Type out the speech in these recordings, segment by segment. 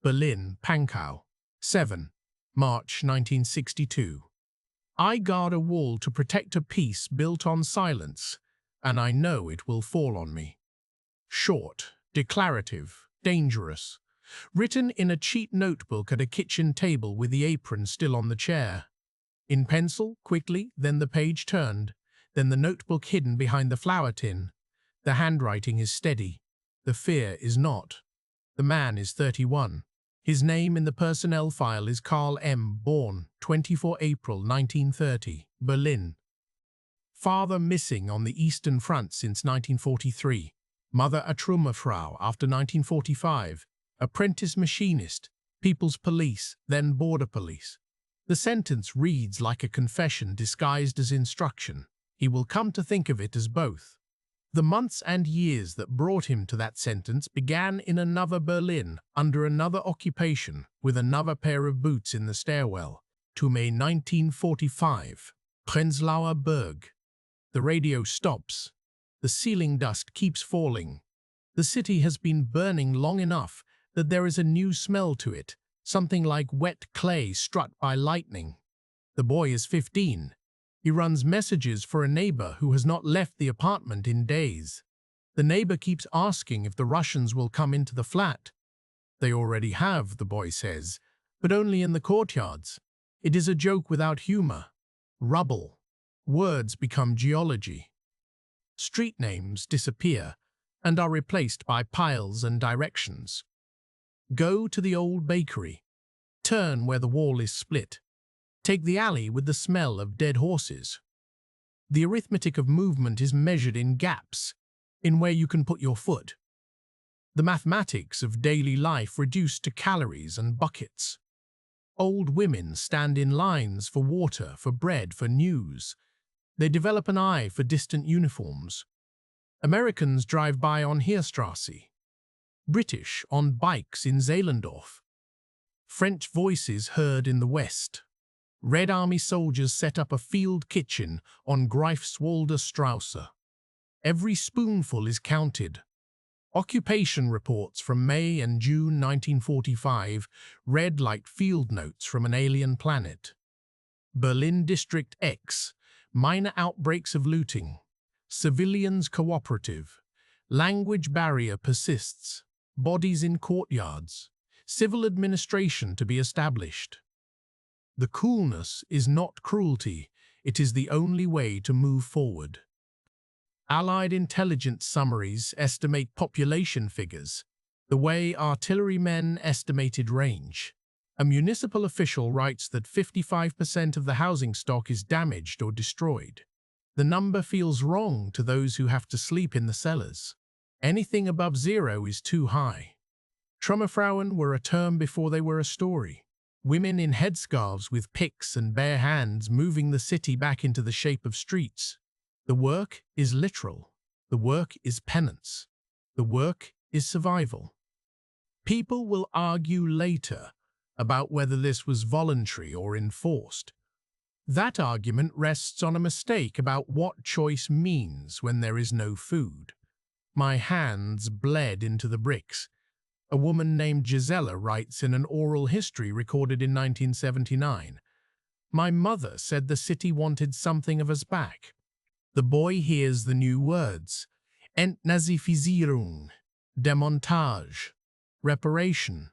Berlin, Pankow. 7. March 1962. I guard a wall to protect a peace built on silence, and I know it will fall on me. Short, declarative, dangerous. Written in a cheap notebook at a kitchen table with the apron still on the chair. In pencil, quickly, then the page turned, then the notebook hidden behind the flour tin. The handwriting is steady. The fear is not. The man is 31. His name in the personnel file is Carl M., born 24 April 1930, Berlin. Father missing on the Eastern Front since 1943. Mother a Trümmerfrau after 1945. Apprentice machinist, People's Police, then Border Police. The sentence reads like a confession disguised as instruction. He will come to think of it as both. The months and years that brought him to that sentence began in another Berlin, under another occupation, with another pair of boots in the stairwell, to May 1945, Prenzlauer Berg. The radio stops. The ceiling dust keeps falling. The city has been burning long enough that there is a new smell to it, something like wet clay struck by lightning. The boy is 15. He runs messages for a neighbor who has not left the apartment in days. The neighbor keeps asking if the Russians will come into the flat. They already have, the boy says, but only in the courtyards. It is a joke without humor. Rubble. Words become geology. Street names disappear and are replaced by piles and directions. Go to the old bakery. Turn where the wall is split. Take the alley with the smell of dead horses. The arithmetic of movement is measured in gaps, in where you can put your foot. The mathematics of daily life reduced to calories and buckets. Old women stand in lines for water, for bread, for news. They develop an eye for distant uniforms. Americans drive by on Heerstrasse. British on bikes in Zehlendorf. French voices heard in the West. Red Army soldiers set up a field kitchen on Greifswalder Strasse. Every spoonful is counted. Occupation reports from May and June 1945 read like field notes from an alien planet. Berlin District X, minor outbreaks of looting. Civilians cooperative. Language barrier persists. Bodies in courtyards. Civil administration to be established. The coolness is not cruelty, it is the only way to move forward. Allied intelligence summaries estimate population figures, the way artillerymen estimated range. A municipal official writes that 55% of the housing stock is damaged or destroyed. The number feels wrong to those who have to sleep in the cellars. Anything above zero is too high. Trümmerfrauen were a term before they were a story. Women in headscarves with picks and bare hands moving the city back into the shape of streets. The work is literal. The work is penance. The work is survival. People will argue later about whether this was voluntary or enforced. That argument rests on a mistake about what choice means when there is no food. My hands bled into the bricks. A woman named Gisela writes in an oral history recorded in 1979. My mother said the city wanted something of us back. The boy hears the new words. Entnazifizierung, demontage, reparation.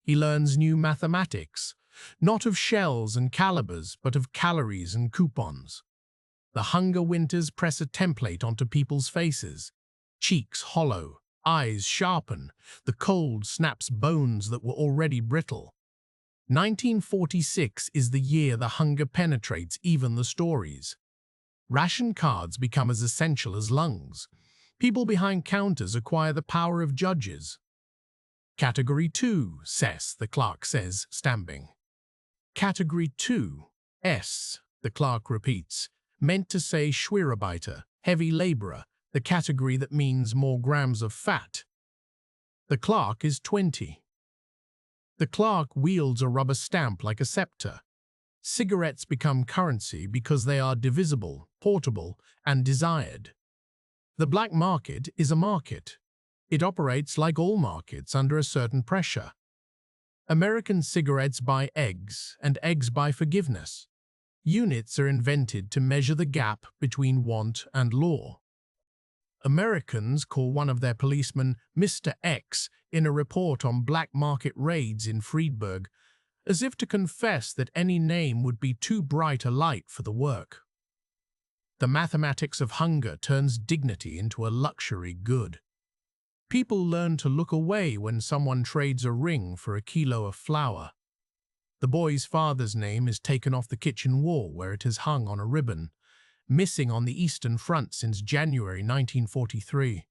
He learns new mathematics, not of shells and calibers, but of calories and coupons. The hunger winters press a template onto people's faces. Cheeks hollow. Eyes sharpen, the cold snaps bones that were already brittle. 1946 is the year the hunger penetrates even the stories. Ration cards become as essential as lungs. People behind counters acquire the power of judges. Category 2, Sess, the clerk says, stamping. Category 2, S, the clerk repeats, meant to say Schwerarbeiter, heavy laborer, the category that means more grams of fat. The clerk is 20. The clerk wields a rubber stamp like a scepter. Cigarettes become currency because they are divisible, portable, and desired. The black market is a market. It operates like all markets under a certain pressure. American cigarettes buy eggs, and eggs buy forgiveness. Units are invented to measure the gap between want and law. Americans call one of their policemen Mr. X in a report on black market raids in Friedberg, as if to confess that any name would be too bright a light for the work. The mathematics of hunger turns dignity into a luxury good. People learn to look away when someone trades a ring for a kilo of flour. The boy's father's name is taken off the kitchen wall where it is hung on a ribbon, missing on the Eastern Front since January 1943.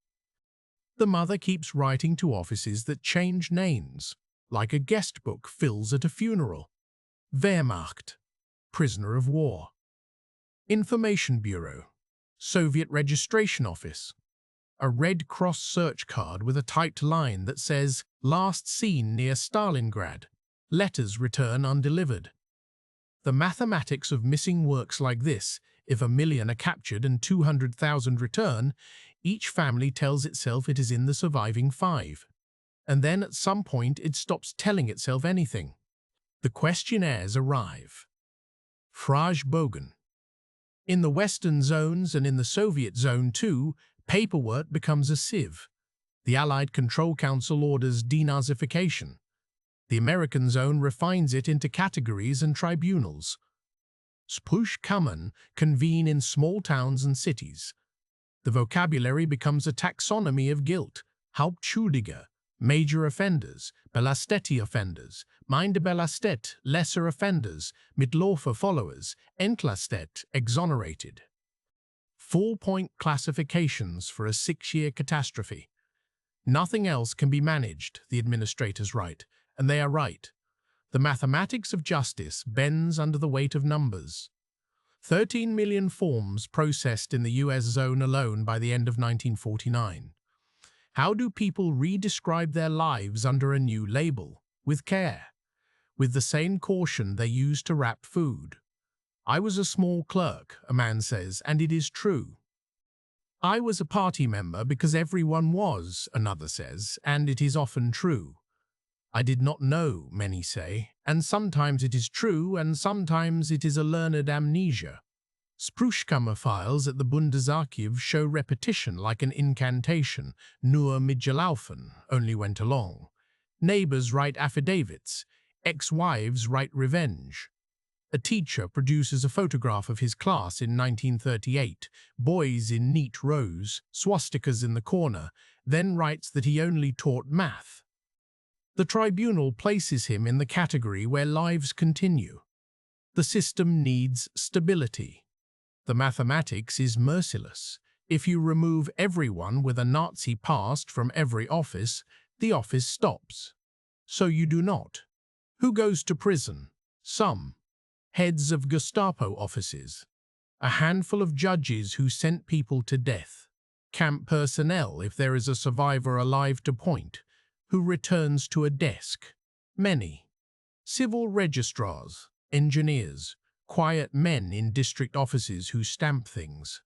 The mother keeps writing to offices that change names, like a guest book fills at a funeral. Wehrmacht, prisoner of war. Information Bureau, Soviet Registration Office. A Red Cross search card with a typed line that says, "Last seen near Stalingrad. Letters return undelivered." The mathematics of missing works like this: if 1 million are captured and 200,000 return, each family tells itself it is in the surviving 5. And then at some point it stops telling itself anything. The questionnaires arrive. Frage Bogen. In the Western zones and in the Soviet zone too, paperwork becomes a sieve. The Allied Control Council orders denazification. The American zone refines it into categories and tribunals. Sprüchkammern convene in small towns and cities. The vocabulary becomes a taxonomy of guilt: Hauptschuldige, major offenders; Belastete offenders, Minder belastet, lesser offenders; Mitläufer followers, Entlastet, exonerated. 4-point classifications for a 6-year catastrophe. Nothing else can be managed, the administrators write, and they are right. The mathematics of justice bends under the weight of numbers. 13 million forms processed in the US zone alone by the end of 1949. How do people re-describe their lives under a new label? With care. With the same caution they use to wrap food. I was a small clerk, a man says, and it is true. I was a party member because everyone was, another says, and it is often true. I did not know, many say, and sometimes it is true and sometimes it is a learned amnesia. Sprüchkammer files at the Bundesarchiv show repetition like an incantation, nur mitgelaufen, only went along. Neighbors write affidavits, ex-wives write revenge. A teacher produces a photograph of his class in 1938, boys in neat rows, swastikas in the corner, then writes that he only taught math. The tribunal places him in the category where lives continue. The system needs stability. The mathematics is merciless. If you remove everyone with a Nazi past from every office, the office stops. So you do not. Who goes to prison? Some. Heads of Gestapo offices. A handful of judges who sent people to death. Camp personnel if there is a survivor alive to point, who returns to a desk. Many. Civil registrars, engineers, quiet men in district offices who stamp things.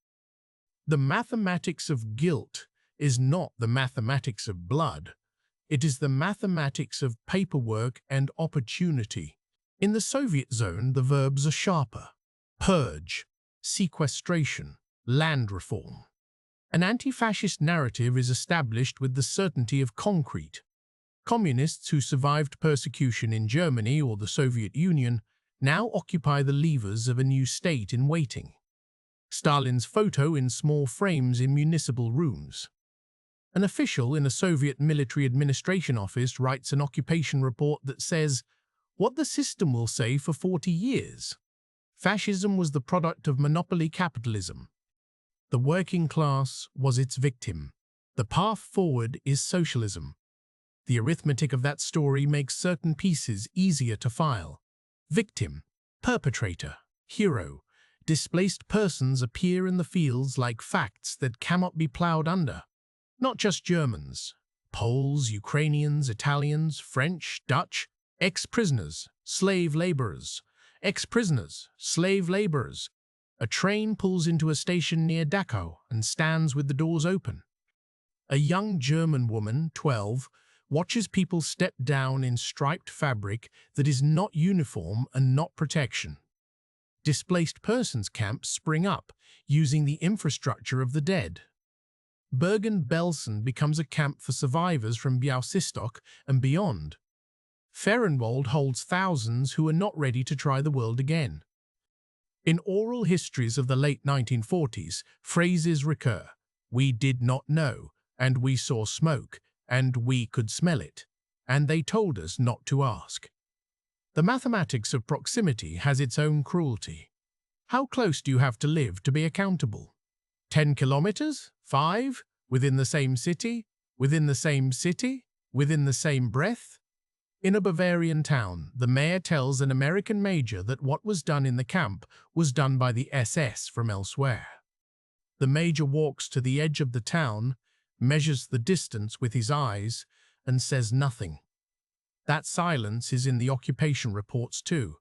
The mathematics of guilt is not the mathematics of blood. It is the mathematics of paperwork and opportunity. In the Soviet zone, the verbs are sharper: purge, sequestration, land reform. An anti-fascist narrative is established with the certainty of concrete. Communists who survived persecution in Germany or the Soviet Union now occupy the levers of a new state in waiting. Stalin's photo in small frames in municipal rooms. An official in a Soviet military administration office writes an occupation report that says, "What the system will say for 40 years. Fascism was the product of monopoly capitalism. The working class was its victim. The path forward is socialism." The arithmetic of that story makes certain pieces easier to file. Victim, perpetrator, hero. Displaced persons appear in the fields like facts that cannot be plowed under. Not just Germans. Poles, Ukrainians, Italians, French, Dutch. Ex-prisoners, slave laborers. Ex-prisoners, slave laborers. A train pulls into a station near Dachau and stands with the doors open. A young German woman, 12, watches people step down in striped fabric that is not uniform and not protection. Displaced persons camps spring up, using the infrastructure of the dead. Bergen-Belsen becomes a camp for survivors from Białystok and beyond. Fehrenwald holds thousands who are not ready to try the world again. In oral histories of the late 1940s, phrases recur: "We did not know," and "we saw smoke," and "we could smell it," and "they told us not to ask." The mathematics of proximity has its own cruelty. How close do you have to live to be accountable? 10 kilometers? 5? Within the same city? Within the same city? Within the same breath? In a Bavarian town, the mayor tells an American major that what was done in the camp was done by the SS from elsewhere. The major walks to the edge of the town, measures the distance with his eyes, and says nothing. That silence is in the occupation reports too.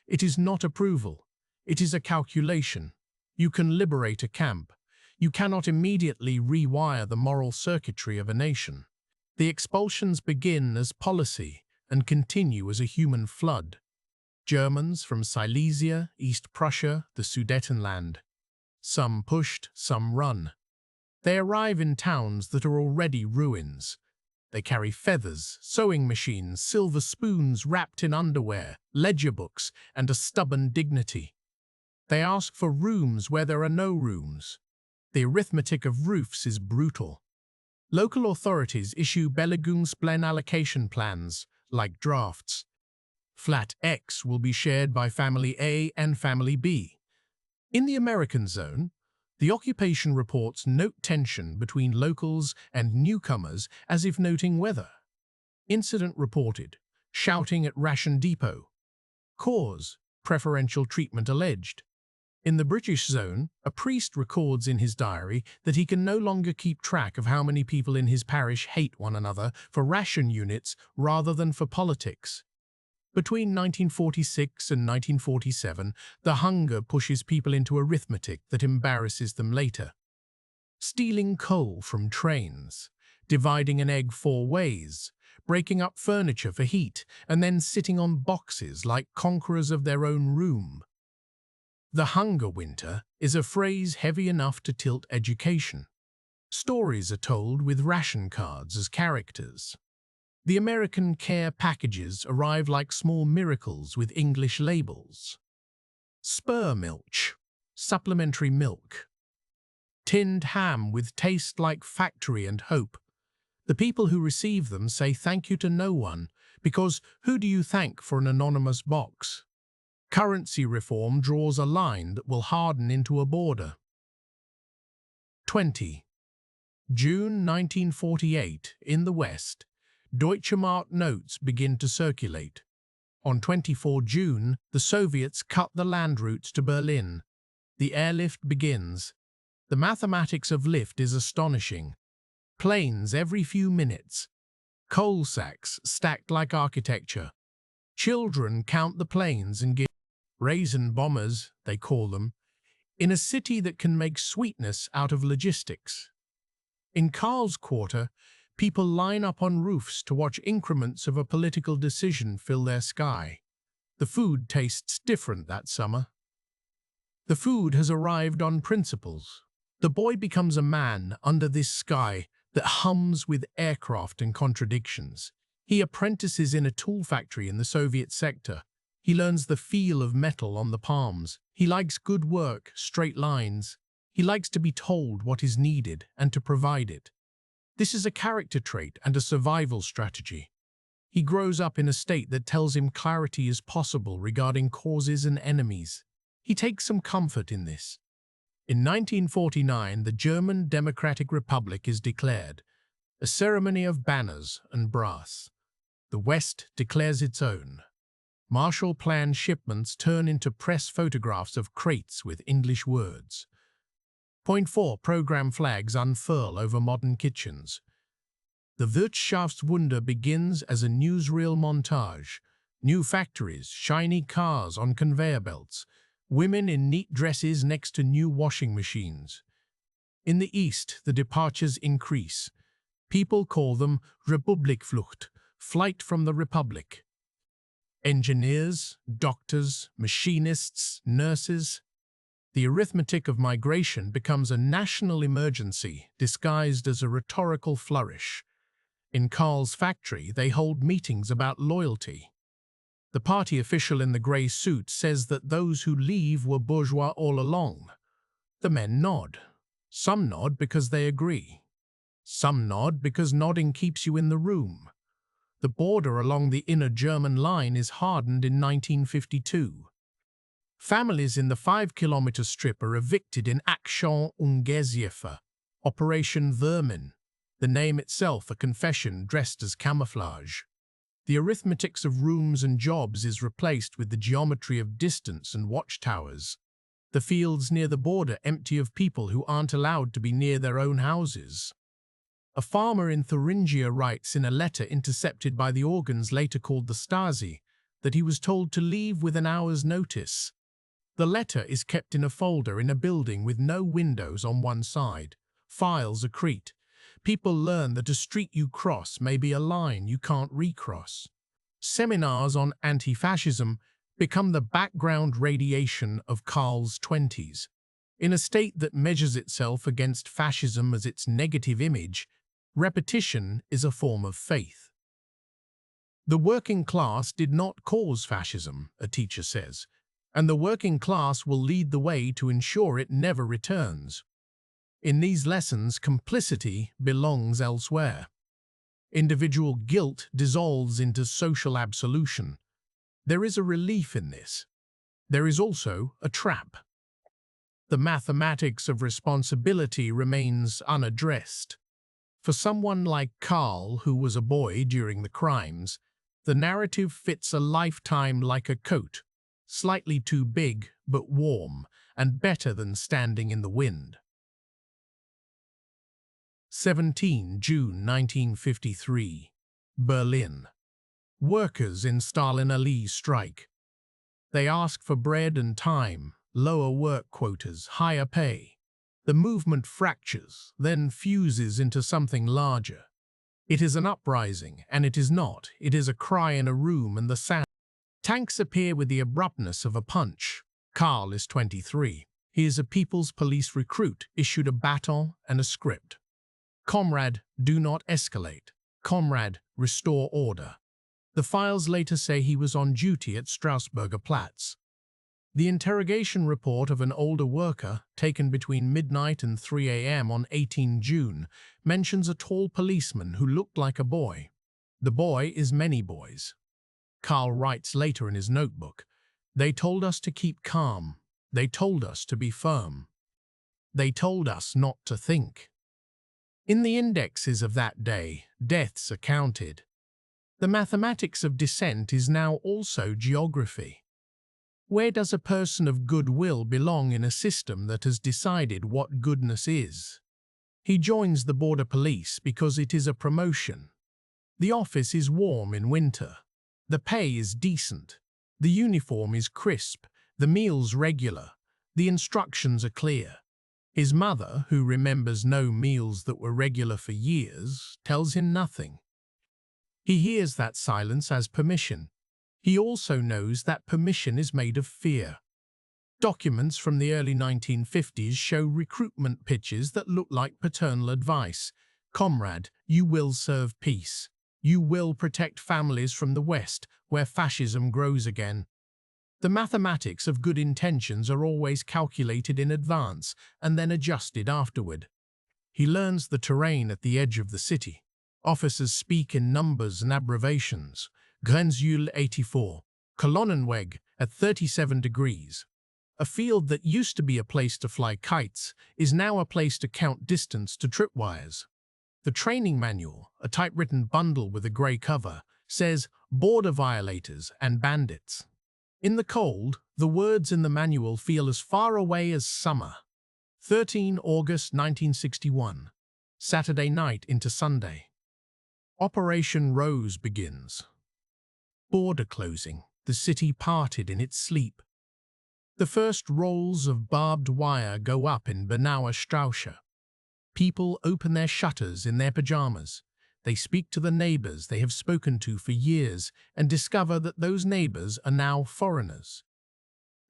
It is not approval. It is a calculation. You can liberate a camp. You cannot immediately rewire the moral circuitry of a nation. The expulsions begin as policy and continue as a human flood. Germans from Silesia, East Prussia, the Sudetenland. Some pushed, some run. They arrive in towns that are already ruins. They carry feathers, sewing machines, silver spoons wrapped in underwear, ledger books, and a stubborn dignity. They ask for rooms where there are no rooms. The arithmetic of roofs is brutal. Local authorities issue Belegungsplan allocation plans, like drafts. Flat X will be shared by Family A and Family B. In the American zone, the occupation reports note tension between locals and newcomers as if noting weather. Incident reported: shouting at ration depot. Cause: preferential treatment alleged. In the British zone, a priest records in his diary that he can no longer keep track of how many people in his parish hate one another for ration units rather than for politics. Between 1946 and 1947, the hunger pushes people into arithmetic that embarrasses them later. Stealing coal from trains, dividing an egg 4 ways, breaking up furniture for heat, and then sitting on boxes like conquerors of their own room. The hunger winter is a phrase heavy enough to tilt education. Stories are told with ration cards as characters. The American care packages arrive like small miracles with English labels. Spur milk, supplementary milk. Tinned ham with taste like factory and hope. The people who receive them say thank you to no one, because who do you thank for an anonymous box? Currency reform draws a line that will harden into a border. 20. June 1948, in the West, Deutsche Mark notes begin to circulate. On 24 June, the Soviets cut the land routes to Berlin. The airlift begins. The mathematics of lift is astonishing. Planes every few minutes. Coal sacks stacked like architecture. Children count the planes and give raisin bombers, they call them, in a city that can make sweetness out of logistics. In Karl's Quarter, people line up on roofs to watch increments of a political decision fill their sky. The food tastes different that summer. The food has arrived on principles. The boy becomes a man under this sky that hums with aircraft and contradictions. He apprentices in a tool factory in the Soviet sector. He learns the feel of metal on the palms. He likes good work, straight lines. He likes to be told what is needed and to provide it. This is a character trait and a survival strategy. He grows up in a state that tells him clarity is possible regarding causes and enemies. He takes some comfort in this. In 1949, the German Democratic Republic is declared, a ceremony of banners and brass. The West declares its own. Marshall Plan shipments turn into press photographs of crates with English words. Point 4. Program flags unfurl over modern kitchens. The Wirtschaftswunder begins as a newsreel montage. New factories, shiny cars on conveyor belts, women in neat dresses next to new washing machines. In the East, the departures increase. People call them Republikflucht, flight from the Republic. Engineers, doctors, machinists, nurses. The arithmetic of migration becomes a national emergency disguised as a rhetorical flourish. In Karl's factory, they hold meetings about loyalty. The party official in the grey suit says that those who leave were bourgeois all along. The men nod. Some nod because they agree. Some nod because nodding keeps you in the room. The border along the inner German line is hardened in 1952. Families in the 5-kilometer strip are evicted in Action Ungeziefer, Operation Vermin, the name itself a confession dressed as camouflage. The arithmetics of rooms and jobs is replaced with the geometry of distance and watchtowers. The fields near the border empty of people who aren't allowed to be near their own houses. A farmer in Thuringia writes in a letter intercepted by the organs later called the Stasi that he was told to leave with an hour's notice. The letter is kept in a folder in a building with no windows on one side. Files accrete. People learn that a street you cross may be a line you can't recross. Seminars on anti-fascism become the background radiation of Karl's 20s. In a state that measures itself against fascism as its negative image, repetition is a form of faith. The working class did not cause fascism, a teacher says, and the working class will lead the way to ensure it never returns. In these lessons, complicity belongs elsewhere. Individual guilt dissolves into social absolution. There is a relief in this. There is also a trap. The mathematics of responsibility remains unaddressed. For someone like Karl, who was a boy during the crimes, the narrative fits a lifetime like a coat, slightly too big but warm, and better than standing in the wind. 17 June 1953, Berlin. Workers in Stalin Ali strike. They ask for bread and time, lower work quotas, higher pay. The movement fractures, then fuses into something larger. It is an uprising, and it is not. It is a cry in a room and the sound. Tanks appear with the abruptness of a punch. Karl is 23. He is a People's Police recruit, issued a baton and a script. Comrade, do not escalate. Comrade, restore order. The files later say he was on duty at Strausberger Platz. The interrogation report of an older worker, taken between midnight and 3 a.m. on 18 June, mentions a tall policeman who looked like a boy. The boy is many boys. Karl writes later in his notebook, "They told us to keep calm. They told us to be firm. They told us not to think." In the indexes of that day, deaths are counted. The mathematics of dissent is now also geography. Where does a person of goodwill belong in a system that has decided what goodness is? He joins the border police because it is a promotion. The office is warm in winter. The pay is decent. The uniform is crisp. The meals regular. The instructions are clear. His mother, who remembers no meals that were regular for years, tells him nothing. He hears that silence as permission. He also knows that permission is made of fear. Documents from the early 1950s show recruitment pitches that look like paternal advice. Comrade, you will serve peace. You will protect families from the West, where fascism grows again. The mathematics of good intentions are always calculated in advance and then adjusted afterward. He learns the terrain at the edge of the city. Officers speak in numbers and abbreviations. Grenzühl 84, Kolonnenweg at 37 degrees. A field that used to be a place to fly kites is now a place to count distance to tripwires. The training manual, a typewritten bundle with a grey cover, says border violators and bandits. In the cold, the words in the manual feel as far away as summer. 13 August 1961, Saturday night into Sunday. Operation Rose begins. Border closing, the city parted in its sleep. The first rolls of barbed wire go up in Bernauer Straße. People open their shutters in their pajamas. They speak to the neighbors they have spoken to for years and discover that those neighbors are now foreigners.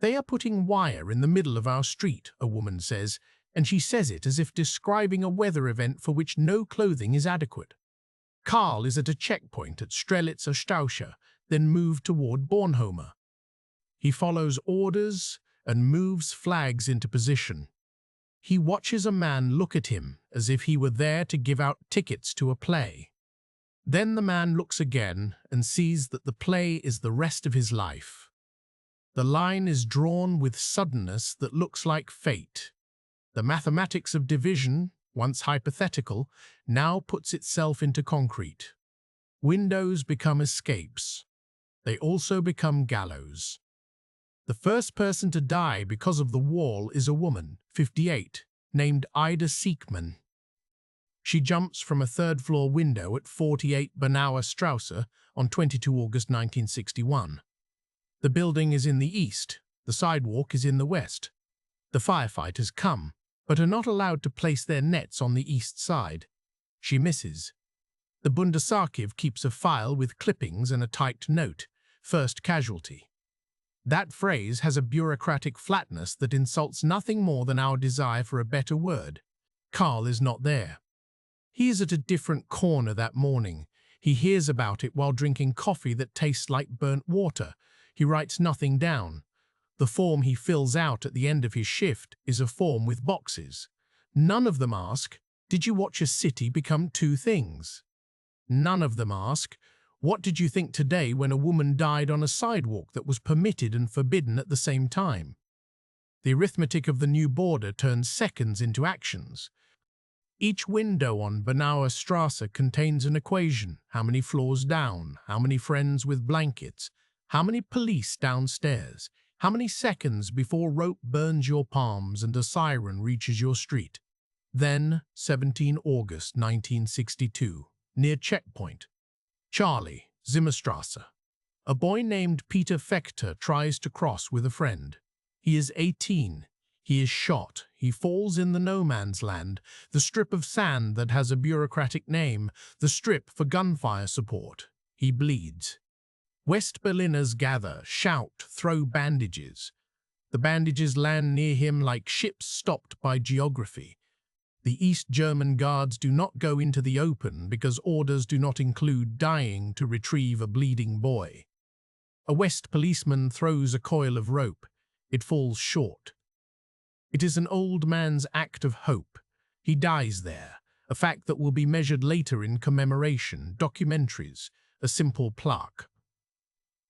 They are putting wire in the middle of our street, a woman says, and she says it as if describing a weather event for which no clothing is adequate. Karl is at a checkpoint at Strelitzer Straße, then moved toward Bornholmer. He follows orders and moves flags into position. He watches a man look at him as if he were there to give out tickets to a play. Then the man looks again and sees that the play is the rest of his life. The line is drawn with suddenness that looks like fate. The mathematics of division, once hypothetical, now puts itself into concrete. Windows become escapes. They also become gallows. The first person to die because of the wall is a woman, 58, named Ida Siekmann. She jumps from a third-floor window at 48 Bernauer Strasse on 22 August 1961. The building is in the east, the sidewalk is in the west. The firefighters come, but are not allowed to place their nets on the east side. She misses. The Bundesarchiv keeps a file with clippings and a typed note, first casualty. That phrase has a bureaucratic flatness that insults nothing more than our desire for a better word. Karl is not there. He is at a different corner that morning. He hears about it while drinking coffee that tastes like burnt water. He writes nothing down. The form he fills out at the end of his shift is a form with boxes. None of them ask, "Did you watch a city become two things?" None of them ask, "What did you think today when a woman died on a sidewalk that was permitted and forbidden at the same time?" The arithmetic of the new border turns seconds into actions. Each window on Bernauer Strasse contains an equation: how many floors down, how many friends with blankets, how many police downstairs, how many seconds before rope burns your palms and a siren reaches your street. Then, 17 August 1962, near checkpoint. Charlie, Zimmerstrasse. A boy named Peter Fechter tries to cross with a friend. He is 18. He is shot. He falls in the no man's land, the strip of sand that has a bureaucratic name, the strip for gunfire support. He bleeds. West Berliners gather, shout, throw bandages. The bandages land near him like ships stopped by geography. The East German guards do not go into the open because orders do not include dying to retrieve a bleeding boy. A West policeman throws a coil of rope. It falls short. It is an old man's act of hope. He dies there, a fact that will be measured later in commemoration, documentaries, a simple plaque.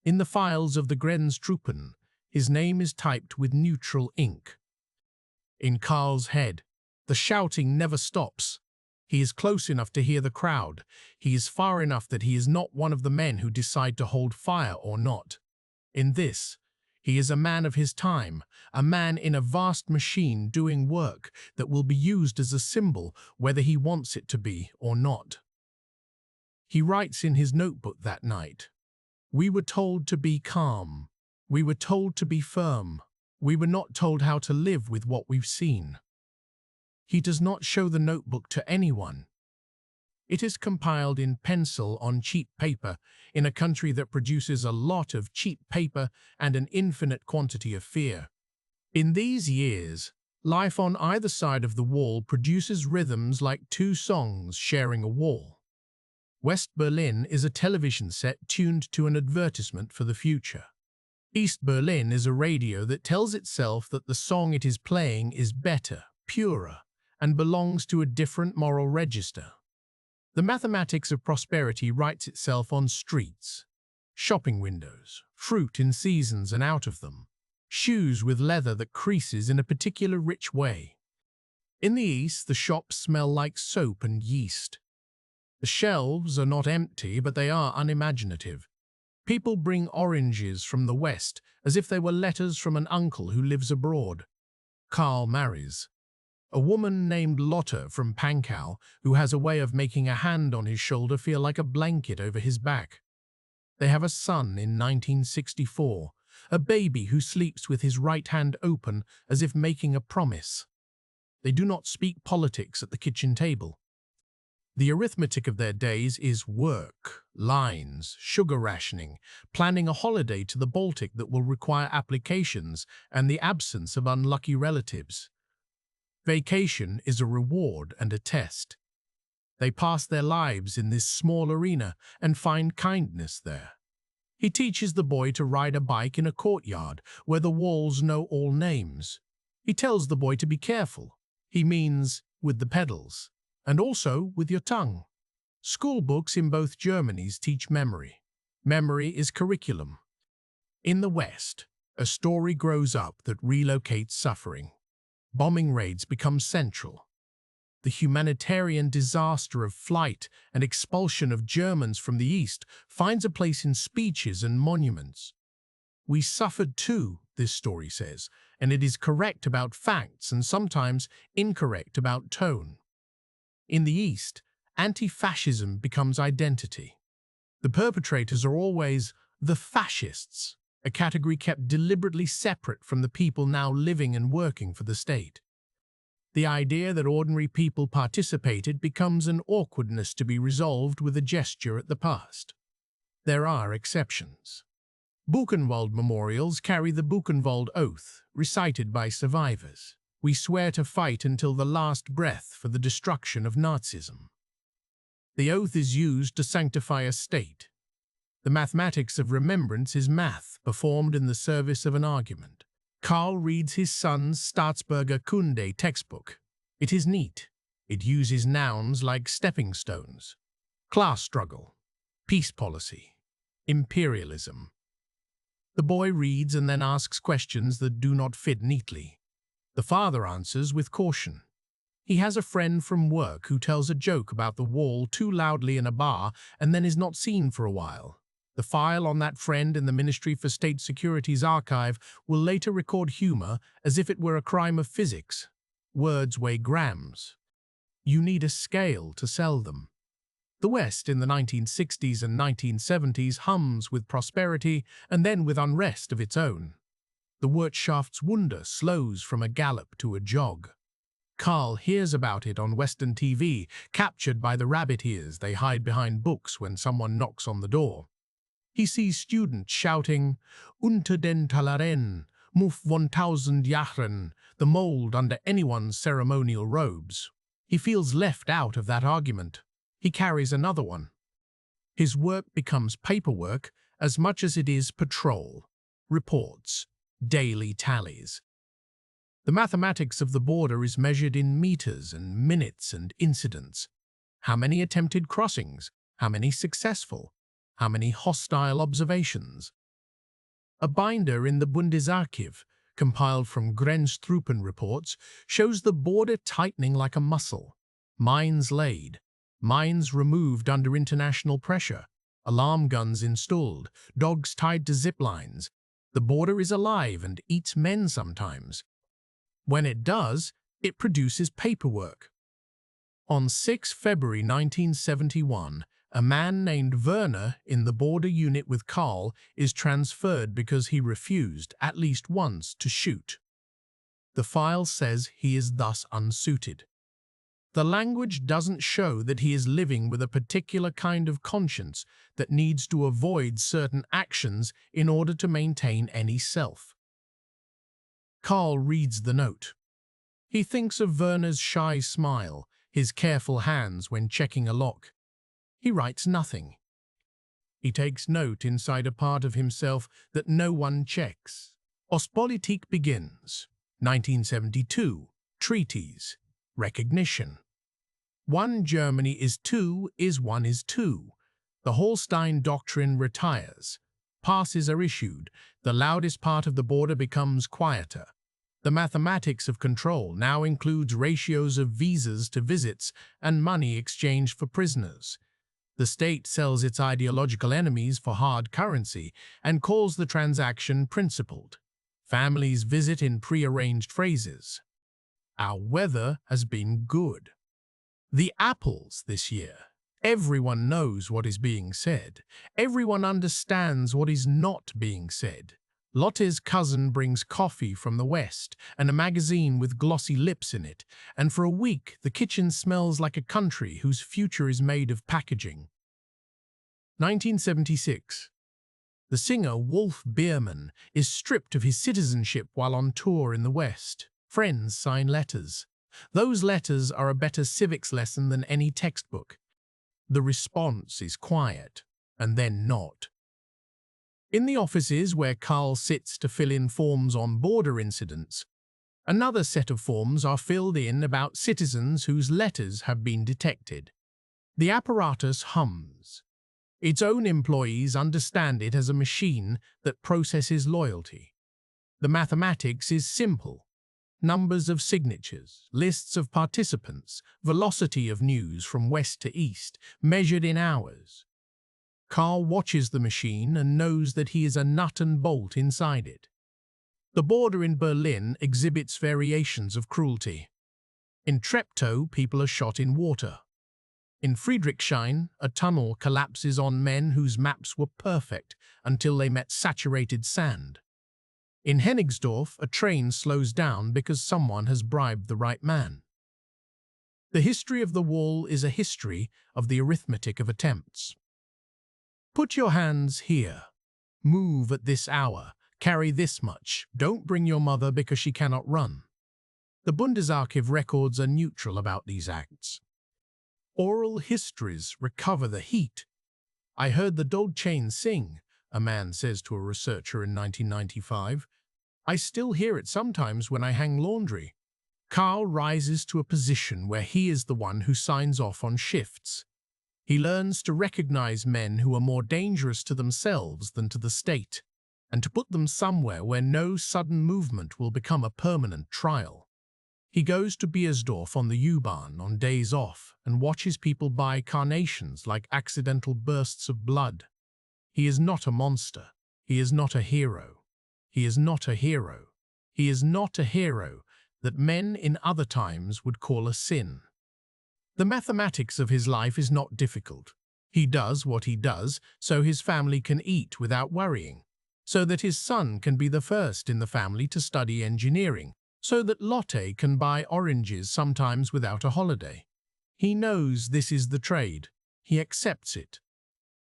In the files of the Grenztruppen, his name is typed with neutral ink. In Karl's head, the shouting never stops. He is close enough to hear the crowd. He is far enough that he is not one of the men who decide to hold fire or not. In this, he is a man of his time, a man in a vast machine doing work that will be used as a symbol whether he wants it to be or not. He writes in his notebook that night, "We were told to be calm. We were told to be firm. We were not told how to live with what we've seen." He does not show the notebook to anyone. It is compiled in pencil on cheap paper in a country that produces a lot of cheap paper and an infinite quantity of fear. In these years, life on either side of the wall produces rhythms like two songs sharing a wall. West Berlin is a television set tuned to an advertisement for the future. East Berlin is a radio that tells itself that the song it is playing is better, purer, and belongs to a different moral register. The mathematics of prosperity writes itself on streets, shopping windows, fruit in seasons and out of them, shoes with leather that creases in a particular rich way. In the East, the shops smell like soap and yeast. The shelves are not empty, but they are unimaginative. People bring oranges from the West as if they were letters from an uncle who lives abroad. Karl marries a woman named Lotte from Pankow, who has a way of making a hand on his shoulder feel like a blanket over his back. They have a son in 1964, a baby who sleeps with his right hand open as if making a promise. They do not speak politics at the kitchen table. The arithmetic of their days is work, lines, sugar rationing, planning a holiday to the Baltic that will require applications, and the absence of unlucky relatives. Vacation is a reward and a test. They pass their lives in this small arena and find kindness there. He teaches the boy to ride a bike in a courtyard where the walls know all names. He tells the boy to be careful. He means with the pedals, and also with your tongue. School books in both Germanies teach memory. Memory is curriculum. In the West, a story grows up that relocates suffering. Bombing raids become central. The humanitarian disaster of flight and expulsion of Germans from the East finds a place in speeches and monuments. We suffered too, this story says, and it is correct about facts and sometimes incorrect about tone. In the East, anti-fascism becomes identity. The perpetrators are always the fascists, a category kept deliberately separate from the people now living and working for the state. The idea that ordinary people participated becomes an awkwardness to be resolved with a gesture at the past. There are exceptions. Buchenwald memorials carry the Buchenwald Oath, recited by survivors. We swear to fight until the last breath for the destruction of Nazism. The oath is used to sanctify a state. The mathematics of remembrance is math performed in the service of an argument. Karl reads his son's Staatsbürger Kunde textbook. It is neat. It uses nouns like stepping stones. Class struggle, peace policy, imperialism. The boy reads and then asks questions that do not fit neatly. The father answers with caution. He has a friend from work who tells a joke about the wall too loudly in a bar and then is not seen for a while. The file on that friend in the Ministry for State Security's archive will later record humor as if it were a crime of physics. Words weigh grams. You need a scale to sell them. The West in the 1960s and 1970s hums with prosperity and then with unrest of its own. The Wirtschaftswunder slows from a gallop to a jog. Karl hears about it on Western TV, captured by the rabbit ears they hide behind books when someone knocks on the door. He sees students shouting, "Unter den Talaren, Muf 1000 Jahren," the mold under anyone's ceremonial robes. He feels left out of that argument. He carries another one. His work becomes paperwork as much as it is patrol, reports, daily tallies. The mathematics of the border is measured in meters and minutes and incidents. How many attempted crossings? How many successful? How many hostile observations? A binder in the Bundesarchiv, compiled from Grenztruppen reports, shows the border tightening like a muscle. Mines laid, mines removed under international pressure, alarm guns installed, dogs tied to zip lines. The border is alive and eats men sometimes. When it does, it produces paperwork. On 6 February 1971, a man named Werner in the border unit with Karl is transferred because he refused, at least once, to shoot. The file says he is thus unsuited. The language doesn't show that he is living with a particular kind of conscience that needs to avoid certain actions in order to maintain any self. Karl reads the note. He thinks of Werner's shy smile, his careful hands when checking a lock. He writes nothing. He takes note inside a part of himself that no one checks. Ostpolitik begins. 1972. Treaties. Recognition. One Germany is two is one is two. The Holstein Doctrine retires. Passes are issued. The loudest part of the border becomes quieter. The mathematics of control now includes ratios of visas to visits and money exchanged for prisoners. The state sells its ideological enemies for hard currency and calls the transaction principled. Families visit in pre-arranged phrases. Our weather has been good. The apples this year. Everyone knows what is being said. Everyone understands what is not being said. Lotte's cousin brings coffee from the West and a magazine with glossy lips in it, and for a week the kitchen smells like a country whose future is made of packaging. 1976. The singer Wolf Biermann is stripped of his citizenship while on tour in the West. Friends sign letters. Those letters are a better civics lesson than any textbook. The response is quiet, and then not. In the offices where Carl sits to fill in forms on border incidents, another set of forms are filled in about citizens whose letters have been detected. The apparatus hums. Its own employees understand it as a machine that processes loyalty. The mathematics is simple. Numbers of signatures, lists of participants, velocity of news from west to east, measured in hours. Carl watches the machine and knows that he is a nut and bolt inside it. The border in Berlin exhibits variations of cruelty. In Treptow, people are shot in water. In Friedrichshain, a tunnel collapses on men whose maps were perfect until they met saturated sand. In Hennigsdorf, a train slows down because someone has bribed the right man. The history of the wall is a history of the arithmetic of attempts. Put your hands here. Move at this hour. Carry this much. Don't bring your mother because she cannot run. The Bundesarchiv records are neutral about these acts. Oral histories recover the heat. I heard the dog chain sing, a man says to a researcher in 1995. I still hear it sometimes when I hang laundry. Carl rises to a position where he is the one who signs off on shifts. He learns to recognize men who are more dangerous to themselves than to the state, and to put them somewhere where no sudden movement will become a permanent trial. He goes to Beiersdorf on the U-Bahn on days off and watches people buy carnations like accidental bursts of blood. He is not a monster. He is not a hero. He is not a hero. He is not a hero that men in other times would call a sin. The mathematics of his life is not difficult. He does what he does so his family can eat without worrying, so that his son can be the first in the family to study engineering, so that Lotte can buy oranges sometimes without a holiday. He knows this is the trade. He accepts it.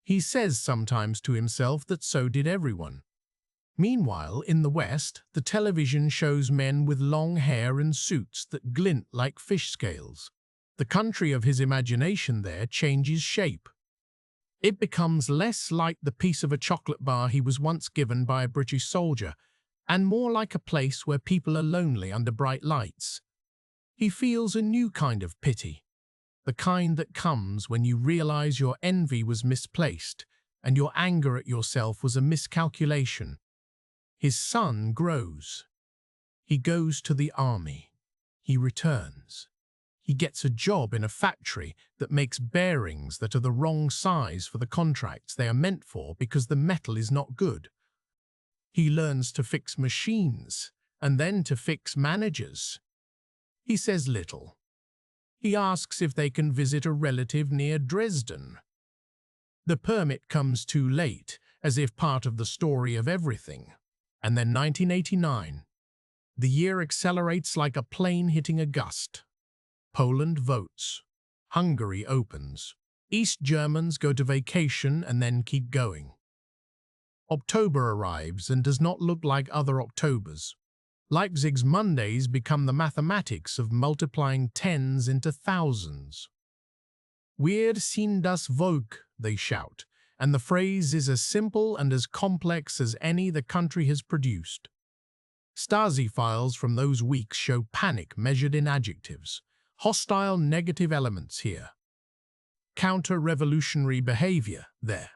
He says sometimes to himself that so did everyone. Meanwhile, in the West, the television shows men with long hair and suits that glint like fish scales. The country of his imagination there changes shape. It becomes less like the piece of a chocolate bar he was once given by a British soldier, and more like a place where people are lonely under bright lights. He feels a new kind of pity, the kind that comes when you realize your envy was misplaced and your anger at yourself was a miscalculation. His son grows. He goes to the army. He returns. He gets a job in a factory that makes bearings that are the wrong size for the contracts they are meant for because the metal is not good. He learns to fix machines and then to fix managers. He says little. He asks if they can visit a relative near Dresden. The permit comes too late, as if part of the story of everything. And then 1989. The year accelerates like a plane hitting a gust. Poland votes. Hungary opens. East Germans go to vacation and then keep going. October arrives and does not look like other Octobers. Leipzig's Mondays become the mathematics of multiplying tens into thousands. Wir sind das Volk, they shout, and the phrase is as simple and as complex as any the country has produced. Stasi files from those weeks show panic measured in adjectives, hostile negative elements here. Counter-revolutionary behavior there.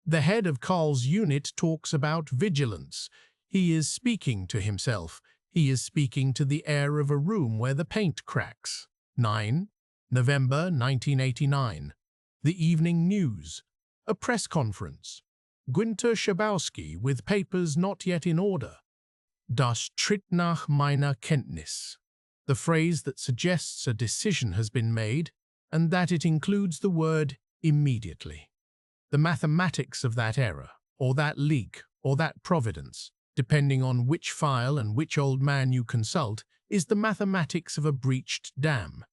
The head of Karl's unit talks about vigilance. He is speaking to himself. He is speaking to the air of a room where the paint cracks. 9. November 1989. The Evening News. A press conference. Günther Schabowski with papers not yet in order. Das tritt nach meiner Kenntnis. The phrase that suggests a decision has been made and that it includes the word immediately. The mathematics of that error, or that leak, or that providence, depending on which file and which old man you consult, is the mathematics of a breached dam.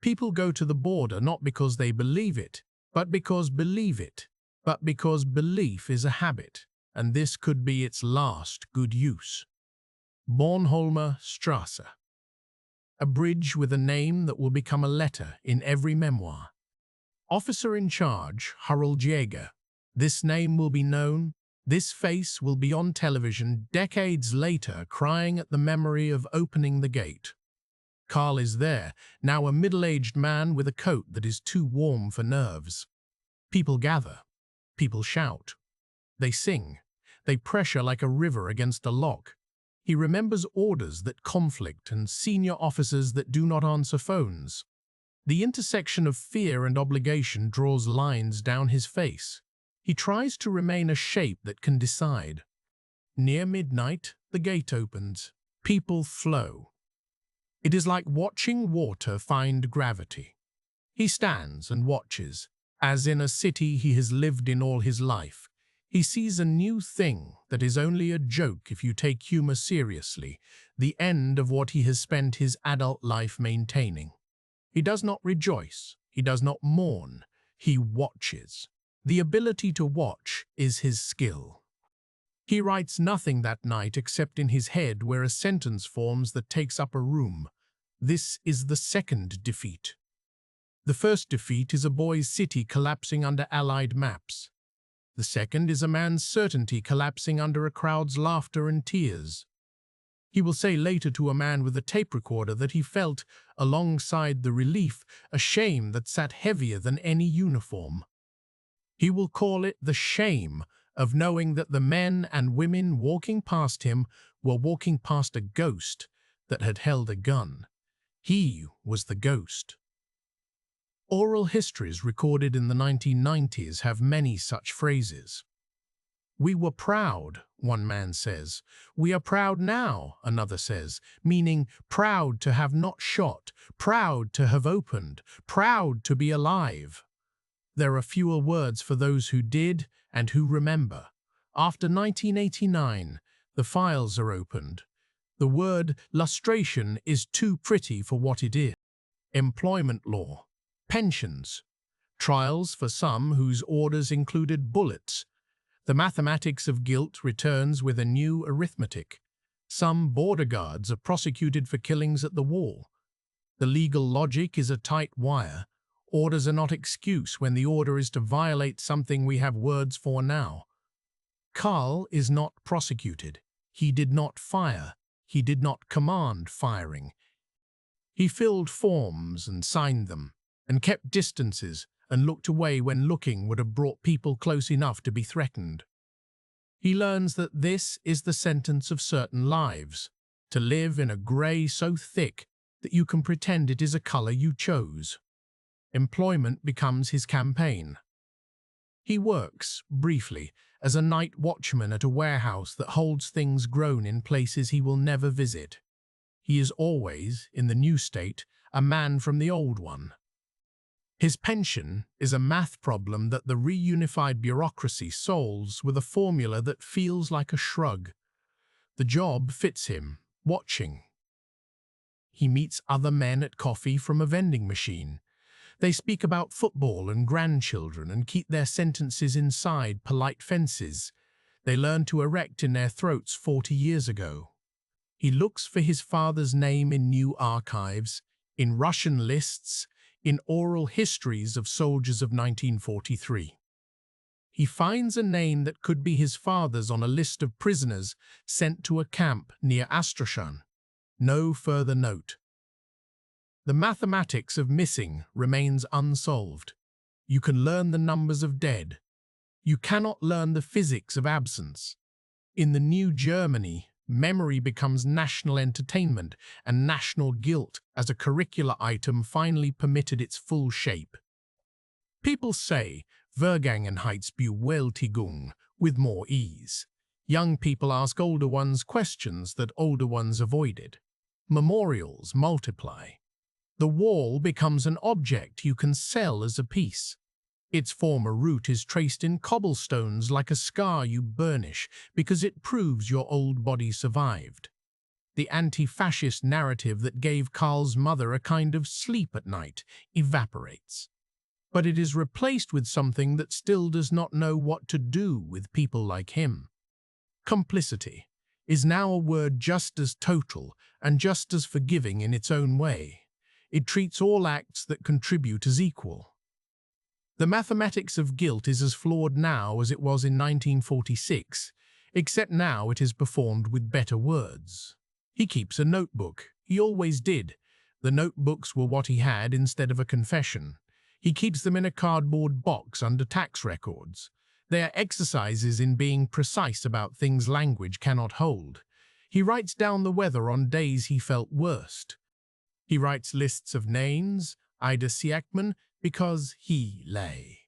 People go to the border not because they believe it, but because belief is a habit, and this could be its last good use. Bornholmer Strasse. A bridge with a name that will become a letter in every memoir. Officer in charge, Harold Jaeger. This name will be known, this face will be on television decades later crying at the memory of opening the gate. Karl is there, now a middle-aged man with a coat that is too warm for nerves. People gather. People shout. They sing. They pressure like a river against a lock. He remembers orders that conflict and senior officers that do not answer phones. The intersection of fear and obligation draws lines down his face. He tries to remain a shape that can decide. Near midnight, the gate opens. People flow. It is like watching water find gravity. He stands and watches, as in a city he has lived in all his life. He sees a new thing that is only a joke if you take humor seriously, the end of what he has spent his adult life maintaining. He does not rejoice, he does not mourn, he watches. The ability to watch is his skill. He writes nothing that night except in his head where a sentence forms that takes up a room. This is the second defeat. The first defeat is a boy's city collapsing under Allied maps. The second is a man's certainty collapsing under a crowd's laughter and tears. He will say later to a man with a tape recorder that he felt, alongside the relief, a shame that sat heavier than any uniform. He will call it the shame of knowing that the men and women walking past him were walking past a ghost that had held a gun. He was the ghost. Oral histories recorded in the 1990s have many such phrases. "We were proud," one man says. "We are proud now," another says, meaning proud to have not shot, proud to have opened, proud to be alive. There are fewer words for those who did and who remember. After 1989, the files are opened. The word lustration is too pretty for what it is. Employment law, pensions, trials for some whose orders included bullets. The mathematics of guilt returns with a new arithmetic. Some border guards are prosecuted for killings at the wall. The legal logic is a tight wire. Orders are not excuse when the order is to violate something we have words for now. Karl is not prosecuted. He did not fire. He did not command firing. He filled forms and signed them, and kept distances and looked away when looking would have brought people close enough to be threatened. He learns that this is the sentence of certain lives, to live in a grey so thick that you can pretend it is a colour you chose. Employment becomes his campaign. He works, briefly, as a night watchman at a warehouse that holds things grown in places he will never visit. He is always, in the new state, a man from the old one. His pension is a math problem that the reunified bureaucracy solves with a formula that feels like a shrug. The job fits him, watching. He meets other men at coffee from a vending machine. They speak about football and grandchildren and keep their sentences inside polite fences they learned to erect in their throats 40 years ago. He looks for his father's name in new archives, in Russian lists, in oral histories of soldiers of 1943. He finds a name that could be his father's on a list of prisoners sent to a camp near Astrakhan. No further note. The mathematics of missing remains unsolved. You can learn the numbers of dead. You cannot learn the physics of absence. In the new Germany, memory becomes national entertainment, and national guilt as a curricular item finally permitted its full shape. People say Vergangenheitsbewältigung with more ease. Young people ask older ones questions that older ones avoided. Memorials multiply. The wall becomes an object you can sell as a piece. Its former root is traced in cobblestones like a scar you burnish because it proves your old body survived. The anti-fascist narrative that gave Karl's mother a kind of sleep at night evaporates. But it is replaced with something that still does not know what to do with people like him. Complicity is now a word just as total and just as forgiving in its own way. It treats all acts that contribute as equal. The mathematics of guilt is as flawed now as it was in 1946, except now it is performed with better words. He keeps a notebook. He always did. The notebooks were what he had instead of a confession. He keeps them in a cardboard box under tax records. They are exercises in being precise about things language cannot hold. He writes down the weather on days he felt worst. He writes lists of names, Ida Siakman, because he lay.